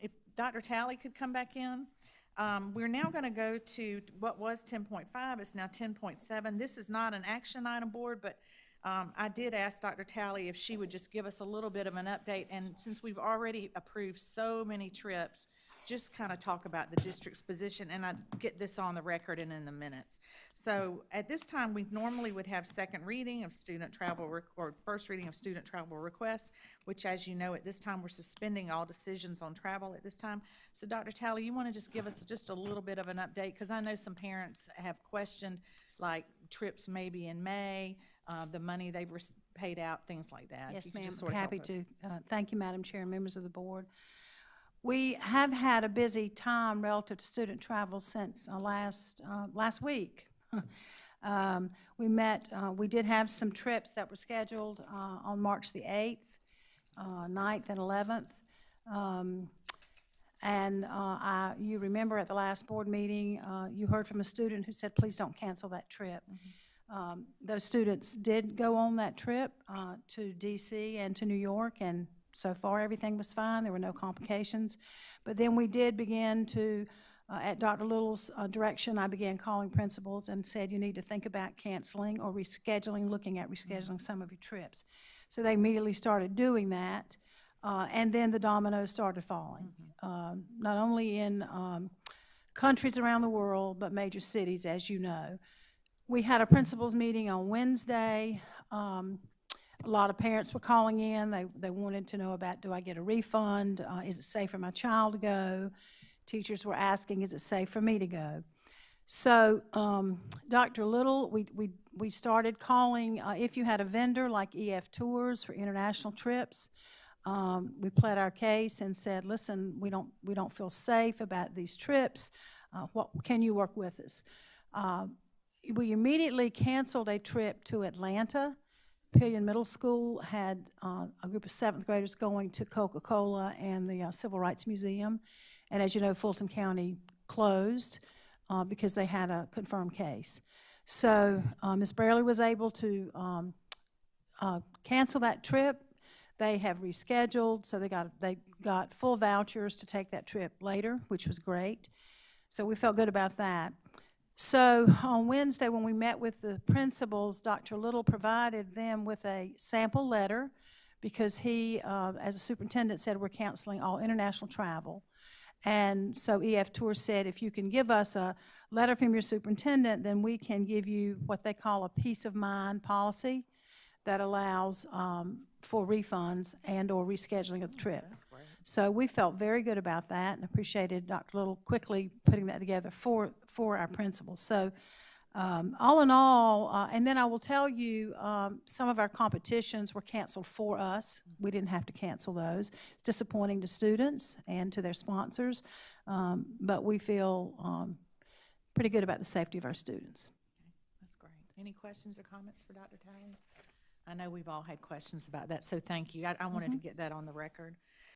If Dr. Talley could come back in. We're now going to go to what was 10.5, it's now 10.7. This is not an action item board, but I did ask Dr. Talley if she would just give us a little bit of an update, and since we've already approved so many trips, just kind of talk about the district's position, and I'd get this on the record and in the minutes. So at this time, we normally would have second reading of student travel or first reading of student travel requests, which, as you know, at this time, we're suspending all decisions on travel at this time. So Dr. Talley, you want to just give us just a little bit of an update? Because I know some parents have questioned, like trips maybe in May, the money they've paid out, things like that. Yes, ma'am. Sort of Happy to. Thank you, Madam Chair and members of the board. We have had a busy time relative to student travel since last week. We did have some trips that were scheduled on March the 8th, 9th, and 11th. You remember at the last board meeting, you heard from a student who said, please don't cancel that trip. Mm-hmm. Those students did go on that trip to D.C. and to New York, and so far everything was fine. There were no complications. But then we did begin to, at Dr. Little's direction, I began calling principals and said, you need to think about canceling or rescheduling, looking at rescheduling some of your trips. So they immediately started doing that. And then the dominoes started falling, not only in countries around the world, but major cities, as you know. We had a principals meeting on Wednesday. A lot of parents were calling in. They wanted to know about, do I get a refund? Is it safe for my child to go? Teachers were asking, is it safe for me to go? So Dr. Little, we started calling, if you had a vendor like EF Tours for international trips, we pled our case and said, listen, we don't feel safe about these trips. What can you work with us? We immediately canceled a trip to Atlanta. Pillion Middle School had a group of 7th graders going to Coca-Cola and the Civil Rights Museum. And as you know, Fulton County closed because they had a confirmed case. So Ms. Braley was able to cancel that trip. They have rescheduled, so they got full vouchers to take that trip later, which was great. So we felt good about that. So on Wednesday, when we met with the principals, Dr. Little provided them with a sample letter because he, as a superintendent, said we're canceling all international travel. And so EF Tours said, if you can give us a letter from your superintendent, then we can give you what they call a peace of mind policy that allows for refunds and or rescheduling of the trip. So we felt very good about that and appreciated Dr. Little quickly putting that together for our principals. So all in all, and then I will tell you, some of our competitions were canceled for us. We didn't have to cancel those. It's disappointing to students and to their sponsors, but we feel pretty good about the safety of our students. Okay, that's great. Any questions or comments for Dr. Talley? I know we've all had questions about that, so thank you. I wanted to get that on the record.